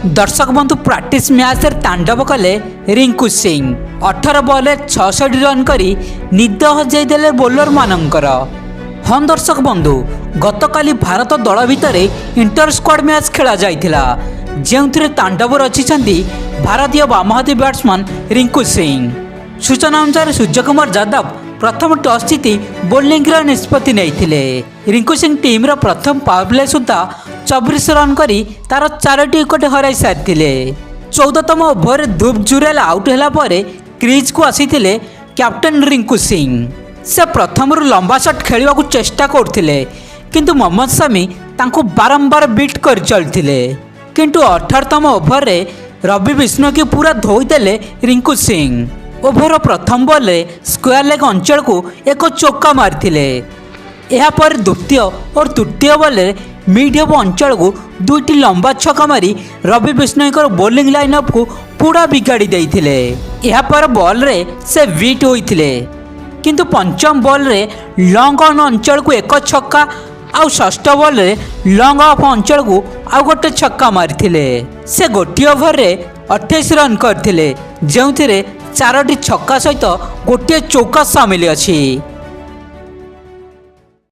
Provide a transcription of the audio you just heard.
दर्शक बंधु practice match तांडव कले रिंकू सिंह 18 बॉल 66 रन करी निद हजेदेले बोलर मानकर। हाँ दर्शक बंधु गतकाली भारत दल भितर इंटर स्क्वाड मैच खेला जाइथिला जेउथिरे तांडव रचिछंती भारतीय बामहाती बैट्समैन रिंकू सिंह। सूचना अनुसार सूर्यकुमार यादव प्रथम टॉस जीति बोलिंग निष्पत्ति नहीं। रिंकू सिंह टीम प्रथम पावर प्ले सुधा 24 रन करी तार 4टी विकेट हराई सारी। 14तम ओभर धूप जुरेल आउट होला परे क्रीज को आसीथिले कैप्टेन रिंकू सिंह। से प्रथम लंबा शॉट खेलने को चेष्टा करथिले किंतु मोहम्मद शमी तांको बारंबार बीट कर चलथिले किंतु 18तम ओभर रे रवि बिष्णु की पूरा धोईदेले रिंकू सिंह। ओभर प्रथम बॉल स्क्वायर लेग अंचल को एक चौका मारिथिले। यह पर द्वितीय और तृतीय बॉल मीडियम अंचल को दुईटी लंबा छक्का मारी रवि बिष्णुकर बोलिंग लाइनअप को पूरा बिगाड़ी देइथिले। यह पर बॉल रे से विट होइथिले किंतु पंचम बॉल रे लॉन्ग ऑन अंचल को एक छक्का आउ षष्ठ बॉल रे लॉन्ग ऑफ अंचल को आउ गोटे छक्का मारिथिले। से गोटे ओभर रे 28 रन करथिले जेउथिरे 4टी छक्का सहित गोटे चौका सामिल अछि।